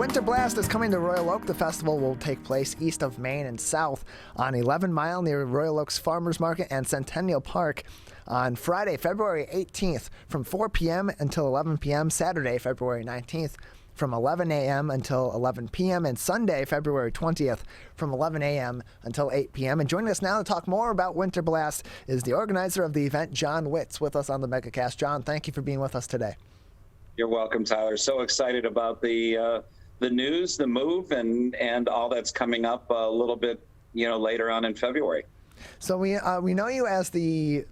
Winter Blast is coming to Royal Oak. The festival will take place east of Main and south on 11 Mile near Royal Oaks Farmers Market and Centennial Park on Friday, February 18th from 4 p.m. until 11 p.m., Saturday, February 19th from 11 a.m. until 11 p.m., and Sunday, February 20th from 11 a.m. until 8 p.m. And joining us now to talk more about Winter Blast is the organizer of the event, John Witz, with us on the MegaCast. John, thank you for being with us today. You're welcome, Tyler. So excited about the news, the move, and all that's coming up a little bit, later on in February. So we know you as the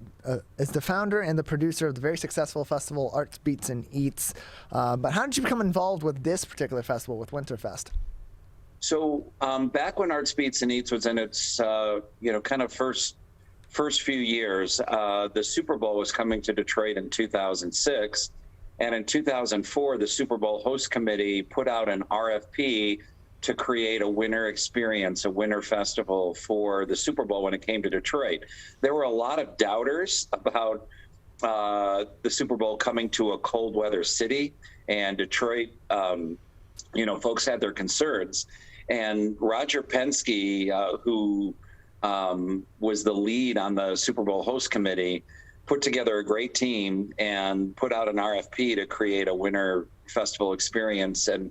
founder and the producer of the very successful festival Arts Beats and Eats. But how did you become involved with this particular festival, with Winterfest? So back when Arts Beats and Eats was in its kind of first few years, the Super Bowl was coming to Detroit in 2006. And in 2004, the Super Bowl host committee put out an RFP to create a winter experience, a winter festival for the Super Bowl when it came to Detroit. There were a lot of doubters about the Super Bowl coming to a cold weather city, and Detroit, folks had their concerns. And Roger Penske, who was the lead on the Super Bowl host committee, put together a great team and put out an RFP to create a winter festival experience, and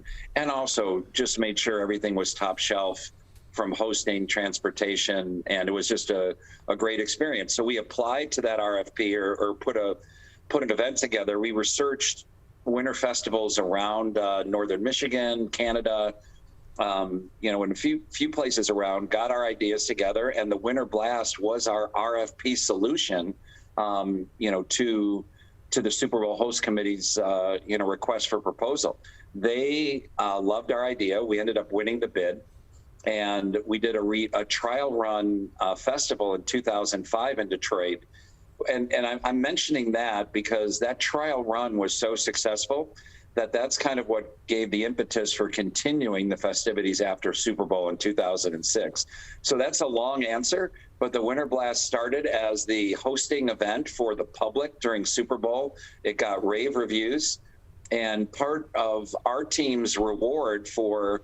also just made sure everything was top shelf, from hosting, transportation, and it was just a great experience. So we applied to that RFP or put an event together. We researched winter festivals around northern Michigan, Canada, in a few places around, got our ideas together, and the Winter Blast was our RFP solution to the Super Bowl host committee's, request for proposal. They loved our idea. We ended up winning the bid, and we did a trial run festival in 2005 in Detroit. And I'm mentioning that because that trial run was so successful that's kind of what gave the impetus for continuing the festivities after Super Bowl in 2006. So that's a long answer, but the Winter Blast started as the hosting event for the public during Super Bowl. It got rave reviews, and part of our team's reward for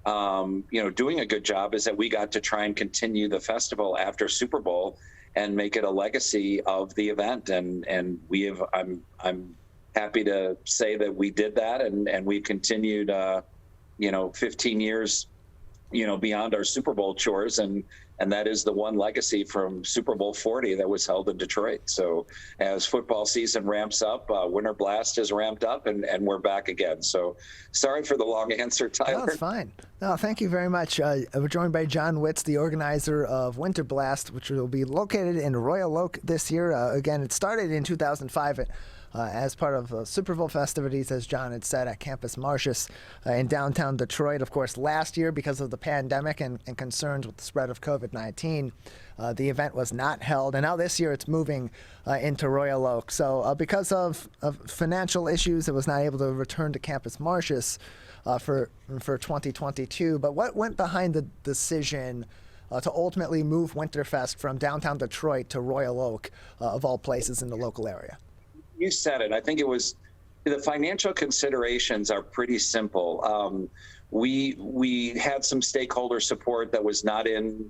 doing a good job is that we got to try and continue the festival after Super Bowl and make it a legacy of the event. And we have, I'm happy to say that we did that, and we've continued 15 years beyond our Super Bowl chores, and that is the one legacy from Super Bowl 40 that was held in Detroit. So as football season ramps up, Winter Blast is ramped up, and we're back again. So sorry for the long answer, Tyler. No, it's fine. No, thank you very much. We're joined by John Witz, the organizer of Winter Blast, which will be located in Royal Oak this year. Again, it started in 2005 as part of Super Bowl festivities, as John had said, at Campus Martius in downtown Detroit. Of course, last year, because of the pandemic and concerns with the spread of COVID-19, the event was not held. And now this year it's moving into Royal Oak. So because of financial issues, it was not able to return to Campus Martius for 2022. But what went behind the decision to ultimately move Winterfest from downtown Detroit to Royal Oak, of all places in the local area? You said it. I think it was the financial considerations are pretty simple. We had some stakeholder support that was not in,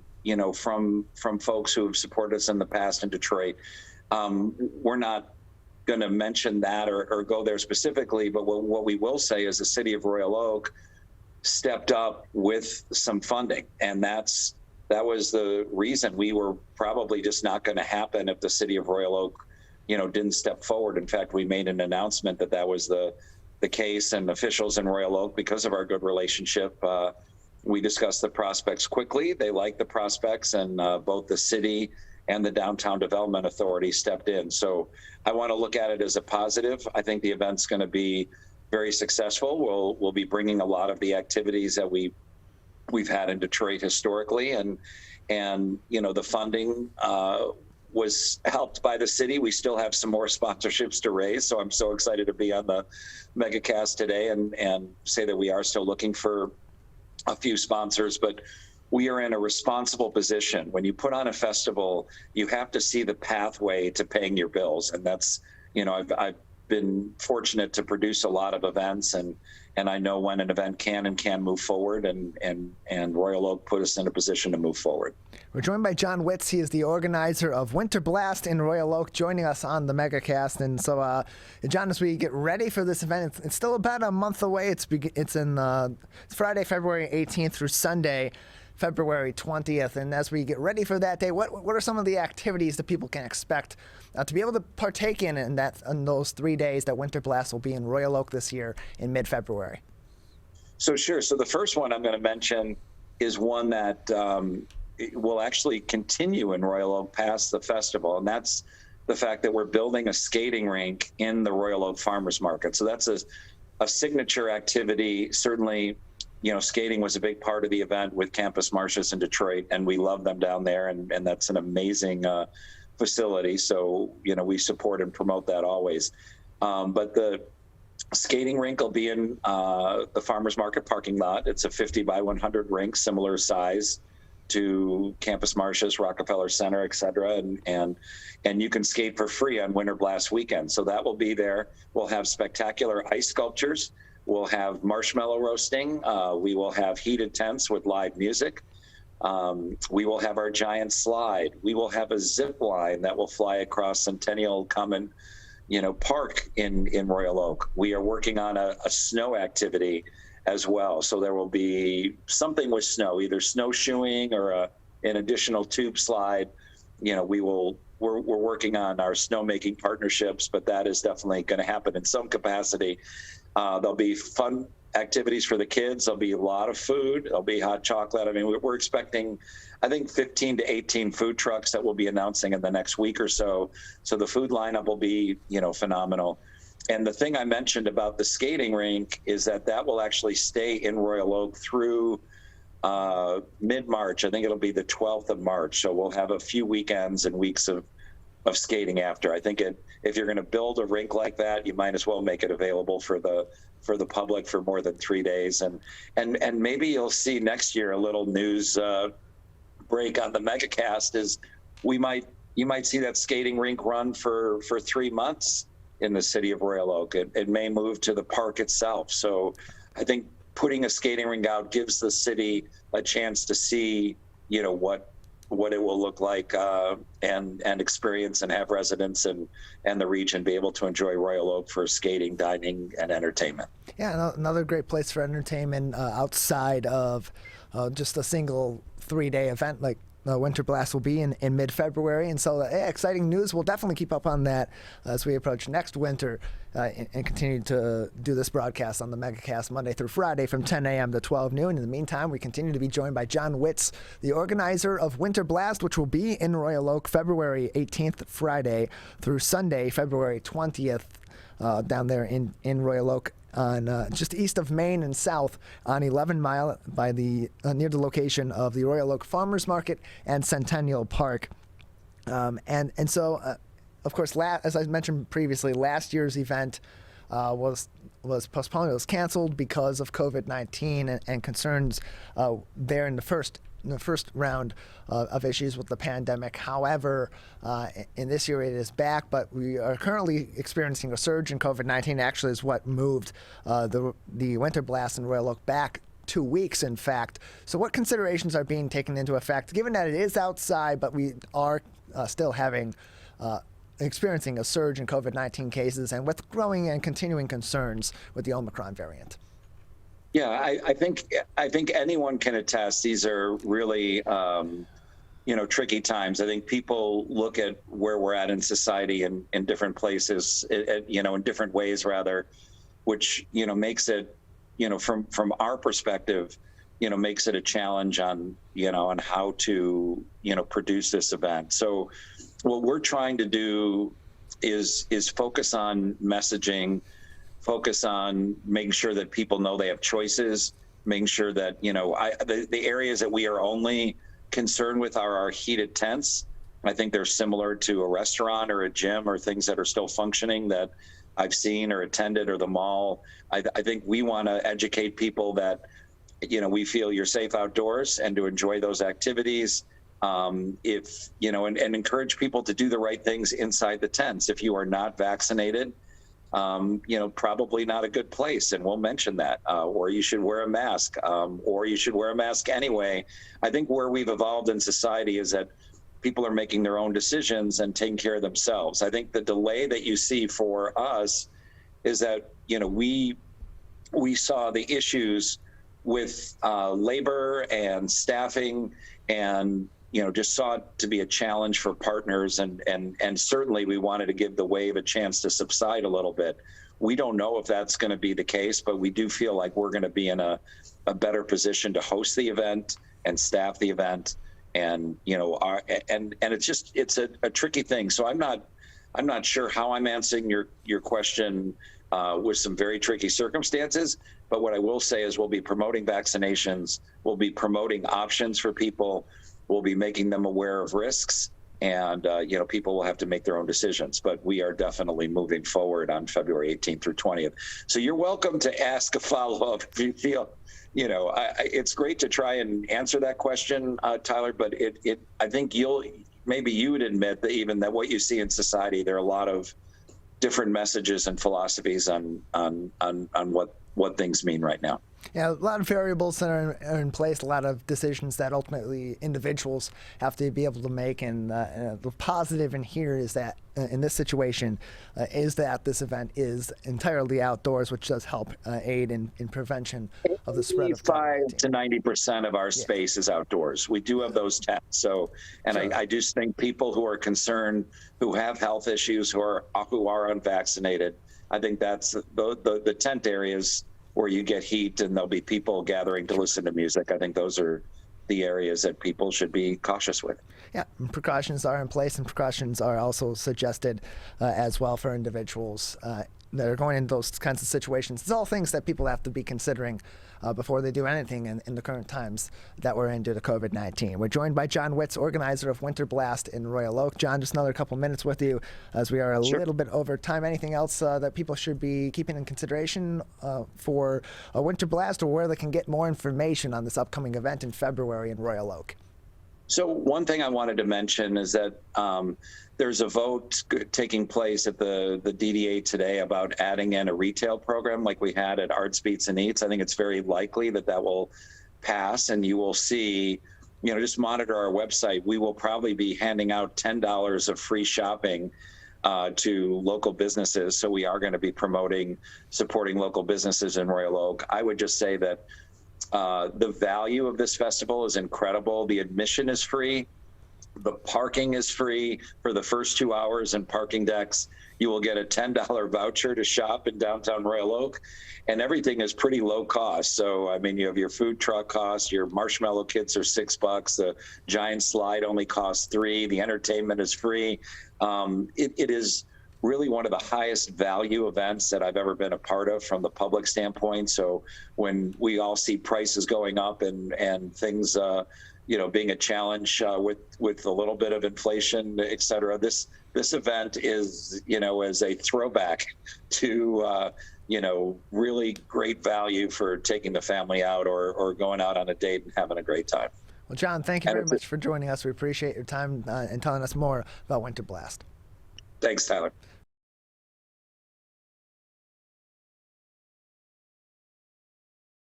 from folks who have supported us in the past in Detroit. We're not going to mention that or go there specifically, but what we will say is the city of Royal Oak stepped up with some funding, and that was the reason. We were probably just not going to happen if the city of Royal Oak didn't step forward. In fact, we made an announcement that was the case, and officials in Royal Oak, because of our good relationship, we discussed the prospects quickly. They liked the prospects, and both the city and the Downtown Development Authority stepped in. So I want to look at it as a positive. I think the event's going to be very successful. We'll be bringing a lot of the activities that we've had in Detroit historically, and the funding was helped by the city. We still have some more sponsorships to raise, so I'm so excited to be on the MegaCast today and say that we are still looking for a few sponsors, but we are in a responsible position. When you put on a festival, you have to see the pathway to paying your bills, and that's, I've been fortunate to produce a lot of events, and I know when an event can and can move forward, and Royal Oak put us in a position to move forward. We're joined by John Witz. He is the organizer of Winter Blast in Royal Oak, joining us on the MegaCast. And so, John, as we get ready for this event, it's still about a month away. It's Friday, February 18th through Sunday, February 20th. And as we get ready for that day, what are some of the activities that people can expect to be able to partake in those 3 days that Winter Blast will be in Royal Oak this year in mid-February? So sure. So the first one I'm going to mention is one that will actually continue in Royal Oak past the festival, and that's the fact that we're building a skating rink in the Royal Oak Farmers Market. So that's a signature activity. Certainly, skating was a big part of the event with Campus Martius in Detroit, and we love them down there, and that's an amazing facility. So, we support and promote that always. But the skating rink will be in the Farmers Market parking lot. It's a 50 by 100 rink, similar size to Campus Martius, Rockefeller Center, et cetera. And you can skate for free on Winter Blast weekend. So that will be there. We'll have spectacular ice sculptures. We'll have marshmallow roasting. We will have heated tents with live music. We will have our giant slide. We will have a zip line that will fly across Centennial Common, Park in Royal Oak. We are working on a snow activity as well. So there will be something with snow, either snowshoeing or an additional tube slide. We're working on our snowmaking partnerships, but that is definitely going to happen in some capacity. There'll be fun activities for the kids. There'll be a lot of food. There'll be hot chocolate. I mean, we're expecting, I think, 15 to 18 food trucks that we'll be announcing in the next week or so. So the food lineup will be, phenomenal. And the thing I mentioned about the skating rink is that will actually stay in Royal Oak through mid-March. I think it'll be the 12th of March. So we'll have a few weekends and weeks of skating after. I think if you're going to build a rink like that, you might as well make it available for the public for more than 3 days. And maybe you'll see next year a little news break on the MegaCast is you might see that skating rink run for 3 months in the city of Royal Oak. It may move to the park itself. So I think putting a skating rink out gives the city a chance to see, what it will look like and experience, and have residents and the region be able to enjoy Royal Oak for skating, dining, and entertainment. Yeah, another great place for entertainment outside of just a single 3-day event like Winter Blast will be in mid-February. And so exciting news. We'll definitely keep up on that as we approach next winter and continue to do this broadcast on the MegaCast Monday through Friday from 10 a.m. to 12 noon. In the meantime, we continue to be joined by John Witz, the organizer of Winter Blast, which will be in Royal Oak February 18th, Friday, through Sunday, February 20th, down there in Royal Oak, on just east of Main and south on 11 Mile by near the location of the Royal Oak Farmers Market and Centennial Park. And so, of course, as I mentioned previously, last year's event was postponed. It was canceled because of COVID-19 and concerns there in the first round of issues with the pandemic. However, in this year it is back, but we are currently experiencing a surge in COVID-19. Actually, is what moved the Winter Blast in Royal Oak back 2 weeks, in fact. So what considerations are being taken into effect, given that it is outside, but we are still experiencing a surge in COVID-19 cases, and with growing and continuing concerns with the Omicron variant? Yeah, I think anyone can attest. These are really, tricky times. I think people look at where we're at in society in different places, in different ways rather, which, makes it, from our perspective, makes it a challenge on how to, produce this event. So what we're trying to do is focus on messaging, focus on making sure that people know they have choices, making sure that, the areas that we are only concerned with are our heated tents. I think they're similar to a restaurant or a gym or things that are still functioning that I've seen or attended, or the mall. I think we want to educate people that, we feel you're safe outdoors and to enjoy those activities. And encourage people to do the right things inside the tents. If you are not vaccinated, probably not a good place, and we'll mention that. Or you should wear a mask, or you should wear a mask anyway. I think where we've evolved in society is that people are making their own decisions and taking care of themselves. I think the delay that you see for us is that, we saw the issues with labor and staffing, and just saw it to be a challenge for partners, and certainly we wanted to give the wave a chance to subside a little bit. We don't know if that's going to be the case, but we do feel like we're going to be in a better position to host the event and staff the event, and it's a tricky thing. So I'm not sure how I'm answering your question with some very tricky circumstances. But what I will say is we'll be promoting vaccinations, we'll be promoting options for people, we'll be making them aware of risks, and people will have to make their own decisions. But we are definitely moving forward on February 18th through 20th. So you're welcome to ask a follow-up if you feel, it's great to try and answer that question, Tyler. But I think maybe you would admit that even that what you see in society, there are a lot of different messages and philosophies on what things mean right now. Yeah, a lot of variables that are in place, a lot of decisions that ultimately individuals have to be able to make. And the positive in here is that in this situation is that this event is entirely outdoors, which does help aid in prevention of the spread of COVID-19. 85 to 90% of our space is outdoors. We do have those tests. So, and sure. I just think people who are concerned, who have health issues, who are unvaccinated, I think that's the tent areas where you get heat and there'll be people gathering to listen to music. I think those are the areas that people should be cautious with. Yeah, precautions are in place, and precautions are also suggested as well for individuals that are going into those kinds of situations. It's all things that people have to be considering before they do anything in the current times that we're in due to COVID-19. We're joined by John Witz, organizer of Winter Blast in Royal Oak. John, just another couple minutes with you as we are a little bit over time. Anything else that people should be keeping in consideration for a Winter Blast, or where they can get more information on this upcoming event in February in Royal Oak? So one thing I wanted to mention is that there's a vote taking place at the DDA today about adding in a retail program like we had at Arts, Beats, and Eats. I think it's very likely that will pass, and you will see, just monitor our website. We will probably be handing out $10 of free shopping to local businesses. So we are going to be supporting local businesses in Royal Oak. I would just say that the value of this festival is incredible. The admission is free. The parking is free for the first 2 hours in parking decks. You will get a $10 voucher to shop in downtown Royal Oak, and everything is pretty low cost. So, I mean, you have your food truck costs, your marshmallow kits are $6. The giant slide only costs $3. The entertainment is free. It is really one of the highest value events that I've ever been a part of from the public standpoint. So when we all see prices going up and things, being a challenge with a little bit of inflation, et cetera, this event is, as a throwback to, really great value for taking the family out or going out on a date and having a great time. Well, John, thank you very much for joining us. We appreciate your time and telling us more about Winter Blast. Thanks, Tyler.